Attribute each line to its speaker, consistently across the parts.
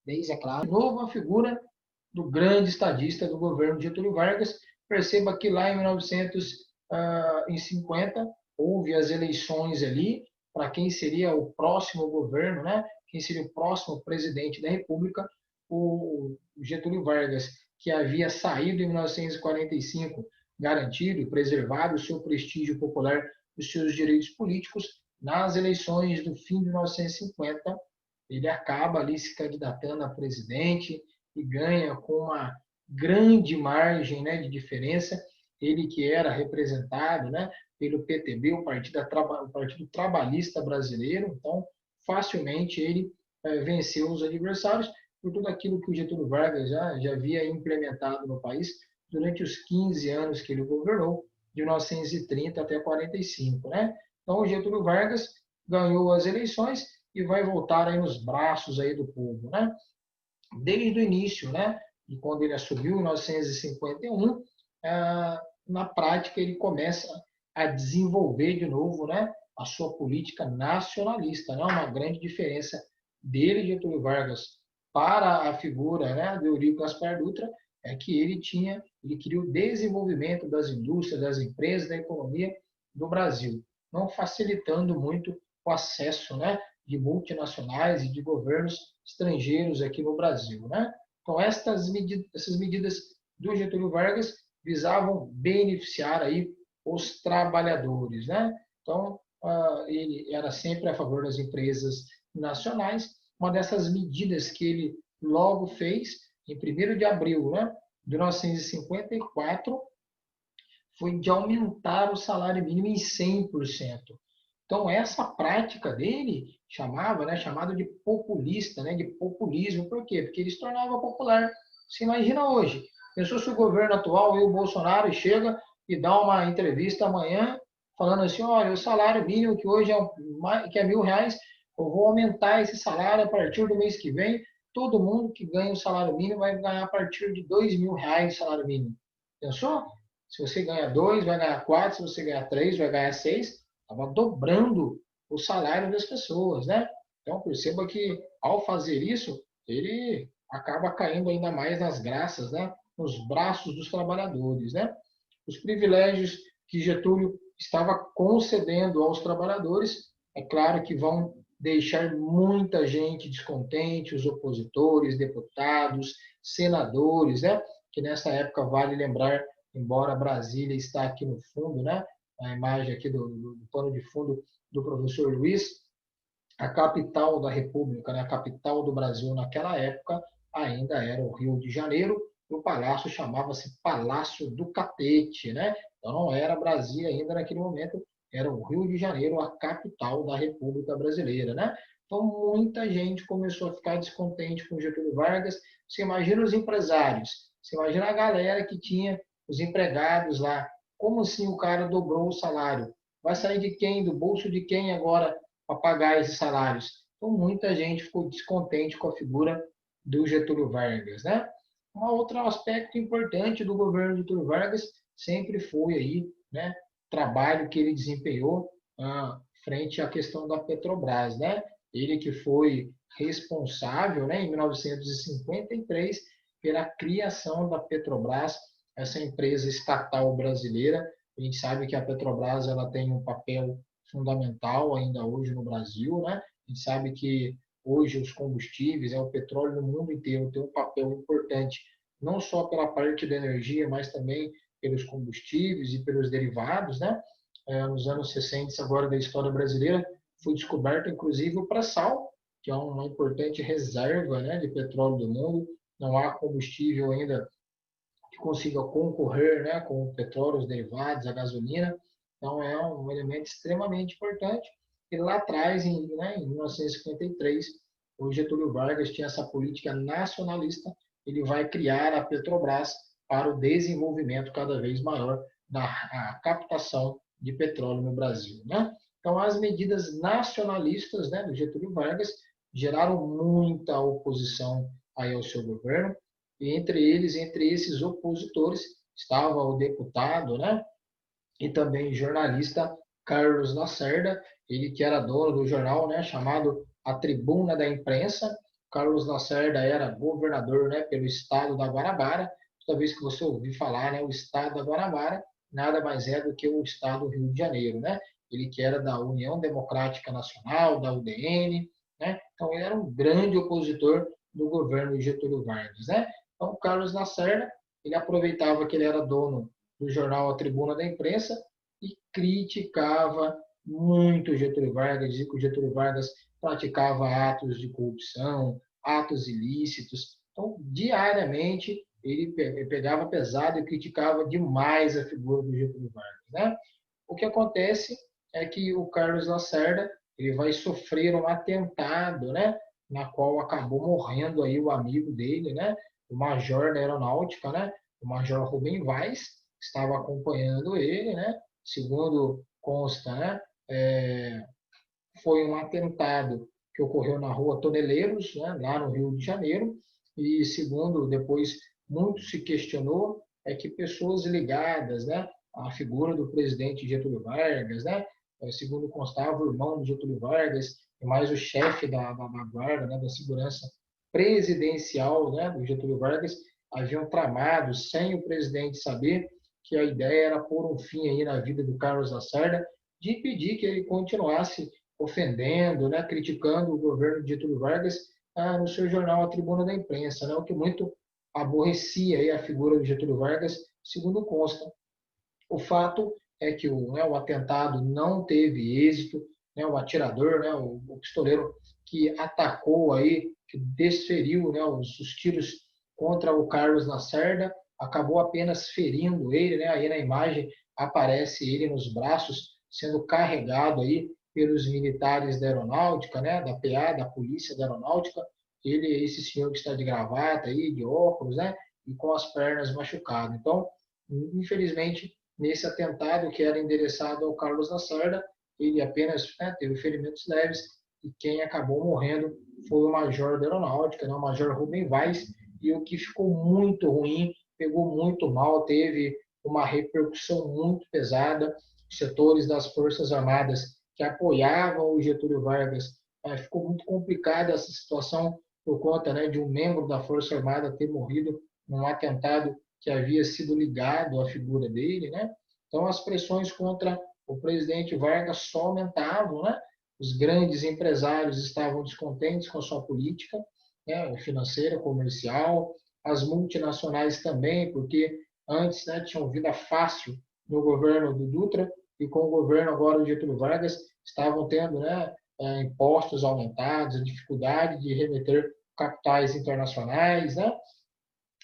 Speaker 1: é claro, de novo a figura do grande estadista do governo Getúlio Vargas. Perceba que lá em 1950 houve as eleições ali para quem seria o próximo governo, né? Quem seria o próximo presidente da República. O Getúlio Vargas, que havia saído em 1945 garantido e preservado o seu prestígio popular e os seus direitos políticos, nas eleições do fim de 1950, ele acaba ali se candidatando a presidente e ganha com uma grande margem, né, de diferença. Ele que era representado, né, pelo PTB, o Partido Trabalhista Brasileiro, então facilmente ele venceu os adversários por tudo aquilo que o Getúlio Vargas já havia implementado no país durante os 15 anos que ele governou, de 1930 até 45, né? Então o Getúlio Vargas ganhou as eleições e vai voltar aí nos braços aí do povo, né? Desde o início, né? E quando ele assumiu em 1951, na prática ele começa a desenvolver de novo, né? A sua política nacionalista, né? Uma grande diferença dele, Getúlio Vargas, para a figura, né, do Eurico Gaspar Dutra, é que ele queria o desenvolvimento das indústrias, das empresas, da economia do Brasil, não facilitando muito o acesso, né, de multinacionais e de governos estrangeiros aqui no Brasil, né? Então essas medidas do Getúlio Vargas visavam beneficiar aí os trabalhadores, né? Então ele era sempre a favor das empresas nacionais. Uma dessas medidas que ele logo fez em 1º de abril, né, de 1954, foi de aumentar o salário mínimo em 100%. Então, essa prática dele chamado de populista, né, de populismo. Por quê? Porque ele se tornava popular. Você imagina hoje, pensou se o governo atual e o Bolsonaro chega e dá uma entrevista amanhã falando assim, olha, o salário mínimo que hoje que é R$ 1.000, eu vou aumentar esse salário a partir do mês que vem. Todo mundo que ganha o salário mínimo vai ganhar a partir de R$ 2.000 o salário mínimo. Pensou? Se você ganha 2, vai ganhar 4. Se você ganhar 3, vai ganhar 6. Estava dobrando o salário das pessoas, né? Então perceba que ao fazer isso, ele acaba caindo ainda mais nas graças, né? Nos braços dos trabalhadores, né? Os privilégios que Getúlio estava concedendo aos trabalhadores, é claro que vão deixar muita gente descontente, os opositores, deputados, senadores, né? Que nessa época vale lembrar, embora Brasília está aqui no fundo, né? A imagem aqui do pano de fundo do professor Luiz, a capital da República, né, a capital do Brasil naquela época, ainda era o Rio de Janeiro, e o palácio chamava-se Palácio do Catete, né? Então não era Brasília ainda naquele momento, era o Rio de Janeiro, a capital da República Brasileira, né? Então muita gente começou a ficar descontente com Getúlio Vargas. Você imagina os empresários, você imagina a galera que tinha os empregados lá. Como assim o cara dobrou o salário? Vai sair de quem? Do bolso de quem agora para pagar esses salários? Então, muita gente ficou descontente com a figura do Getúlio Vargas, né? Um outro aspecto importante do governo Getúlio Vargas sempre foi aí, né, trabalho que ele desempenhou frente à questão da Petrobras, né? Ele que foi responsável, né, em 1953 pela criação da Petrobras, essa empresa estatal brasileira. A gente sabe que a Petrobras ela tem um papel fundamental ainda hoje no Brasil, né? A gente sabe que hoje os combustíveis, o petróleo no mundo inteiro tem um papel importante, não só pela parte da energia, mas também pelos combustíveis e pelos derivados, né? Nos anos 60 agora da história brasileira, foi descoberto inclusive o pré-sal, que é uma importante reserva, né, de petróleo do mundo. Não há combustível ainda que consiga concorrer, né, com o petróleo, os derivados, a gasolina. Então, é um elemento extremamente importante. E lá atrás, em 1953, o Getúlio Vargas tinha essa política nacionalista. Ele vai criar a Petrobras para o desenvolvimento cada vez maior da captação de petróleo no Brasil, né? Então, as medidas nacionalistas, né, do Getúlio Vargas geraram muita oposição aí ao seu governo. E entre esses opositores, estava o deputado, né, e também jornalista Carlos Lacerda, ele que era dono do jornal, né, chamado A Tribuna da Imprensa. Carlos Lacerda era governador, né, pelo estado da Guanabara. Toda vez que você ouvir falar, né, o estado da Guanabara, nada mais é do que o estado do Rio de Janeiro, né? Ele que era da União Democrática Nacional, da UDN, né? Então ele era um grande opositor do governo de Getúlio Vargas, né? Então Carlos Lacerda, ele aproveitava que ele era dono do jornal A Tribuna da Imprensa e criticava muito Getúlio Vargas, dizia que o Getúlio Vargas praticava atos de corrupção, atos ilícitos. Então, diariamente, ele pegava pesado e criticava demais a figura do Getúlio Vargas, né? O que acontece é que o Carlos Lacerda ele vai sofrer um atentado, né? Na qual acabou morrendo aí o amigo dele, né? O major da aeronáutica, né? O major Rubem Vaz estava acompanhando ele, né? Segundo consta, né? Foi um atentado que ocorreu na rua Toneleiros, né, lá no Rio de Janeiro, e segundo depois muito se questionou, é que pessoas ligadas, né, à figura do presidente Getúlio Vargas, né, segundo constava o irmão de Getúlio Vargas, e mais o chefe da guarda, né, da segurança presidencial, né, do Getúlio Vargas, haviam tramado, sem o presidente saber, que a ideia era pôr um fim aí na vida do Carlos Lacerda, de pedir que ele continuasse ofendendo, né, criticando o governo de Getúlio Vargas no seu jornal A Tribuna da Imprensa, né, o que muito aborrecia aí a figura de Getúlio Vargas, segundo consta. O fato é que o atentado não teve êxito, né, o atirador, né, o pistoleiro que atacou aí, que desferiu, né, os tiros contra o Carlos Lacerda, acabou apenas ferindo ele, né, aí na imagem aparece ele nos braços sendo carregado aí pelos militares da aeronáutica, né, da PA, da Polícia da Aeronáutica, esse senhor que está de gravata aí, de óculos, né, e com as pernas machucadas. Então, infelizmente, nesse atentado que era endereçado ao Carlos Lacerda, ele apenas teve ferimentos leves e quem acabou morrendo foi o major da aeronáutica, né, o major Rubem Vaz, e o que ficou muito ruim, pegou muito mal, teve uma repercussão muito pesada. Os setores das Forças Armadas que apoiavam o Getúlio Vargas, ficou muito complicada essa situação por conta, né, de um membro da Força Armada ter morrido num atentado que havia sido ligado à figura dele, né? Então as pressões contra o presidente Vargas só aumentavam, né? Os grandes empresários estavam descontentes com a sua política, né, financeira, comercial, as multinacionais também, porque antes, né, tinham vida fácil no governo do Dutra e com o governo agora do Getúlio Vargas estavam tendo, né, impostos aumentados, a dificuldade de remeter capitais internacionais, né?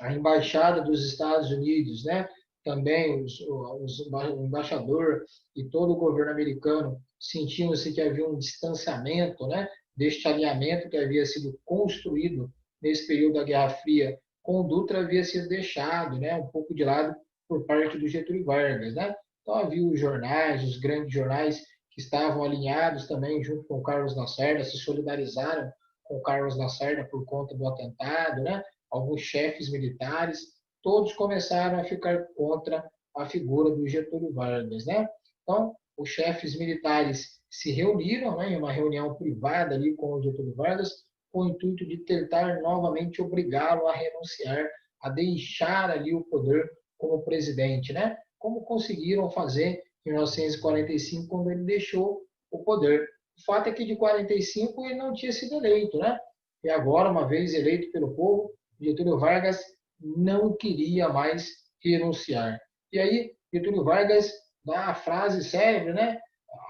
Speaker 1: A embaixada dos Estados Unidos, né? Também o embaixador e todo o governo americano sentiam-se que havia um distanciamento, né? Deste alinhamento que havia sido construído nesse período da Guerra Fria com o Dutra havia sido deixado, né? Um pouco de lado por parte do Getúlio Vargas, né? Então havia os jornais, os grandes jornais que estavam alinhados também junto com o Carlos Lacerda, se solidarizaram com o Carlos Lacerda por conta do atentado, né? Alguns chefes militares, todos começaram a ficar contra a figura do Getúlio Vargas, né? Então, os chefes militares se reuniram, né, em uma reunião privada ali com o Getúlio Vargas, com o intuito de tentar novamente obrigá-lo a renunciar, a deixar ali o poder como presidente, né? Como conseguiram fazer em 1945, quando ele deixou o poder. O fato é que de 45 ele não tinha sido eleito, né? E agora, uma vez eleito pelo povo, Getúlio Vargas não queria mais renunciar. E aí, Getúlio Vargas dá a frase célebre, né?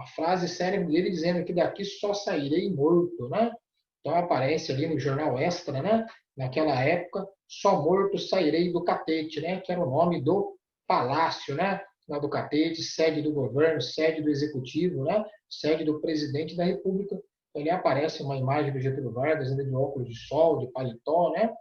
Speaker 1: A frase célebre dele dizendo que daqui só sairei morto, né? Então aparece ali no jornal Extra, né? Naquela época, só morto sairei do catete, né? Que era o nome do palácio, né? Lá do catete, sede do governo, sede do executivo, né? Sede do presidente da República. Ali aparece uma imagem do Getúlio Vargas, de óculos de sol, de paletó, né?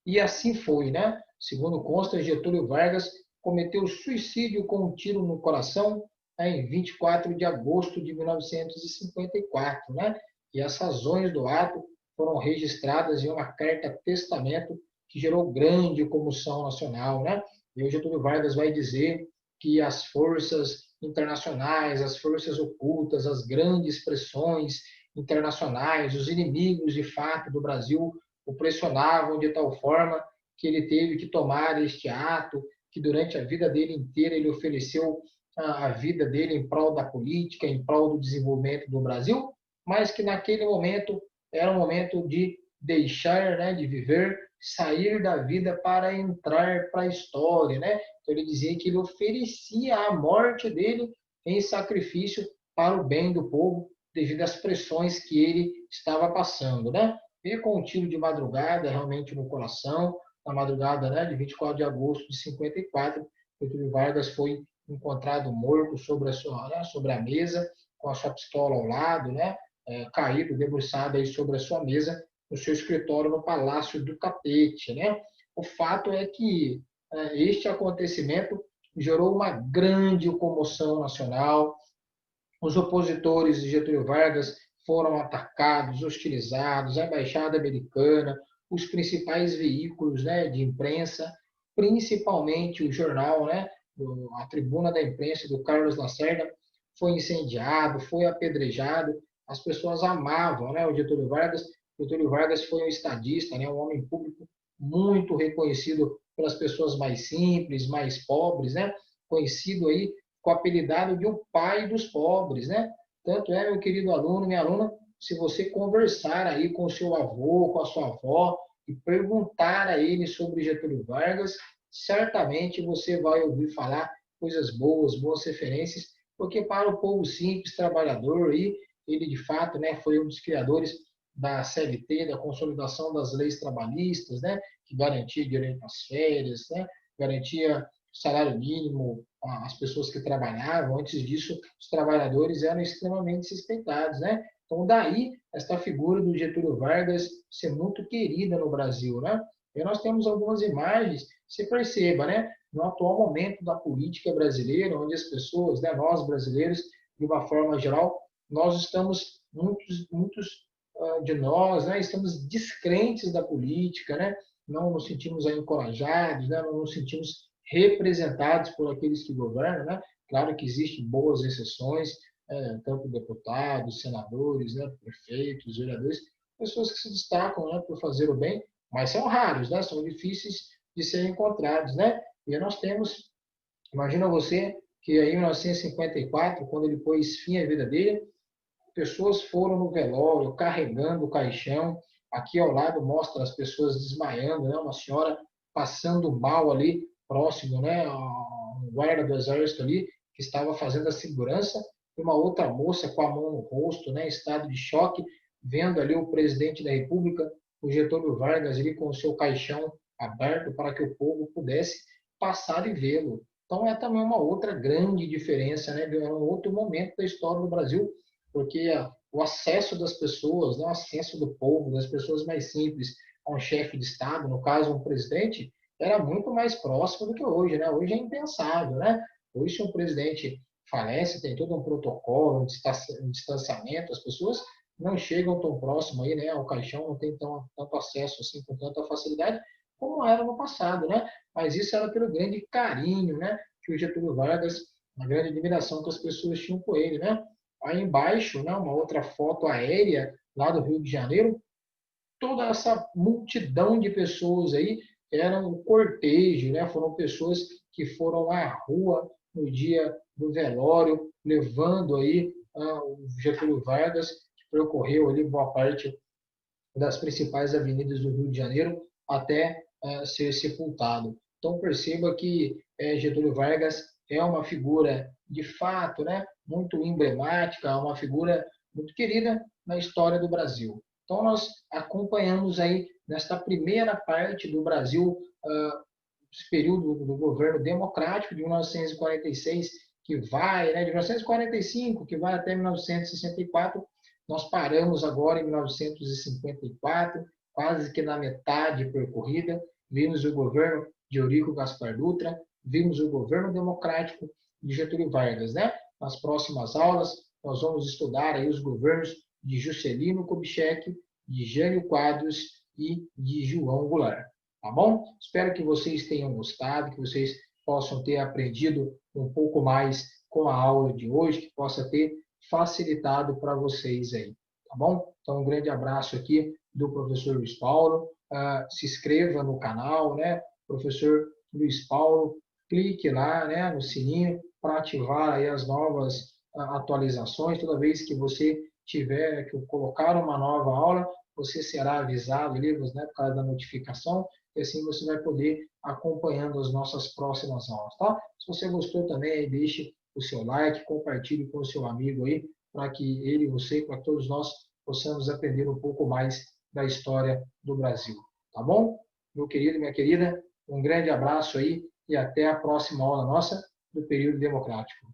Speaker 1: E assim foi, né? Segundo consta, Getúlio Vargas cometeu suicídio com um tiro no coração, né, em 24 de agosto de 1954, né? E as razões do ato foram registradas em uma carta-testamento que gerou grande comoção nacional, né? E o Getúlio Vargas vai dizer que as forças internacionais, as forças ocultas, as grandes pressões internacionais, os inimigos de fato do Brasil o pressionavam de tal forma que ele teve que tomar este ato, que durante a vida dele inteira ele ofereceu a vida dele em prol da política, em prol do desenvolvimento do Brasil, mas que naquele momento era um momento de deixar, né, de viver, sair da vida para entrar para a história, né? Então ele dizia que ele oferecia a morte dele em sacrifício para o bem do povo, devido às pressões que ele estava passando, né? E com um tiro de madrugada realmente no coração, na madrugada, né, de 24 de agosto de 54, Getúlio Vargas foi encontrado morto sobre a sua, né, sobre a mesa, com a sua pistola ao lado, né, caído, debruçado aí sobre a sua mesa, no seu escritório no Palácio do Catete, né? O fato é que este acontecimento gerou uma grande comoção nacional. Os opositores de Getúlio Vargas foram atacados, hostilizados, a embaixada americana, os principais veículos, né, de imprensa, principalmente o jornal, né, a Tribuna da Imprensa do Carlos Lacerda, foi incendiado, foi apedrejado. As pessoas amavam, né, o Getúlio Vargas. Getúlio Vargas foi um estadista, né, um homem público muito reconhecido pelas pessoas mais simples, mais pobres, né, conhecido aí com o apelidado de o pai dos pobres, né? Tanto é, meu querido aluno, minha aluna, se você conversar aí com o seu avô, com a sua avó, e perguntar a ele sobre Getúlio Vargas, certamente você vai ouvir falar coisas boas, boas referências, porque para o povo simples, trabalhador, aí, ele de fato, né, foi um dos criadores da CLT, da consolidação das leis trabalhistas, né, que garantia direito às férias, né, garantia salário mínimo às pessoas que trabalhavam. Antes disso, os trabalhadores eram extremamente suspeitados, né? Então, daí, esta figura do Getúlio Vargas ser muito querida no Brasil, né? E nós temos algumas imagens, você perceba, né? No atual momento da política brasileira, onde as pessoas, né, nós brasileiros, de uma forma geral, nós estamos, muitos de nós, né, estamos descrentes da política, né? Não nos sentimos encorajados, né? Não nos sentimos representados por aqueles que governam, né? Claro que existem boas exceções, tanto deputados, senadores, né, prefeitos, vereadores, pessoas que se destacam, né, por fazer o bem, mas são raros, né? São difíceis de serem encontrados, né? E nós temos, imagina você que em 1954, quando ele pôs fim à vida dele, pessoas foram no velório carregando o caixão. Aqui ao lado mostra as pessoas desmaiando, né? Uma senhora passando mal ali próximo, né? Um guarda do exército ali que estava fazendo a segurança e uma outra moça com a mão no rosto, né? Em estado de choque, vendo ali o presidente da República, o Getúlio Vargas, ali com o seu caixão aberto para que o povo pudesse passar e vê-lo. Então é também uma outra grande diferença, né? É um outro momento da história do Brasil, porque o acesso das pessoas, né, o acesso do povo, das pessoas mais simples a um chefe de Estado, no caso um presidente, era muito mais próximo do que hoje, né? Hoje é impensável, né? Hoje se um presidente falece, tem todo um protocolo, um distanciamento, as pessoas não chegam tão próximo aí, né, ao caixão, não tem tanto acesso assim com tanta facilidade como era no passado, né? Mas isso era pelo grande carinho, né, que o Getúlio Vargas, a grande admiração que as pessoas tinham por ele, né? Aí embaixo, né, uma outra foto aérea lá do Rio de Janeiro, toda essa multidão de pessoas aí eram um cortejo, né? Foram pessoas que foram à rua no dia do velório, levando aí o Getúlio Vargas, que percorreu ali boa parte das principais avenidas do Rio de Janeiro até ser sepultado. Então perceba que Getúlio Vargas é uma figura de fato, né, muito emblemática, uma figura muito querida na história do Brasil. Então nós acompanhamos aí nesta primeira parte do Brasil esse período do governo democrático de 1946 que vai, né, de 1945 que vai até 1964. Nós paramos agora em 1954, quase que na metade percorrida. Vimos o governo de Eurico Gaspar Dutra, vimos o governo democrático de Getúlio Vargas, né? Nas próximas aulas, nós vamos estudar aí os governos de Juscelino Kubitschek, de Jânio Quadros e de João Goulart. Tá bom? Espero que vocês tenham gostado, que vocês possam ter aprendido um pouco mais com a aula de hoje, que possa ter facilitado para vocês aí. tá bom? Então, um grande abraço aqui do professor Luiz Paulo. Se inscreva no canal, né? Professor Luiz Paulo, clique lá, né, no sininho para ativar aí as novas atualizações. Toda vez que você tiver que colocar uma nova aula, você será avisado ali, né, por causa da notificação, e assim você vai poder acompanhando as nossas próximas aulas, tá? Se você gostou também, deixe o seu like, compartilhe com o seu amigo aí, para que ele, você, para todos nós possamos aprender um pouco mais da história do Brasil, tá bom? Meu querido, minha querida, um grande abraço aí e até a próxima aula nossa do período democrático.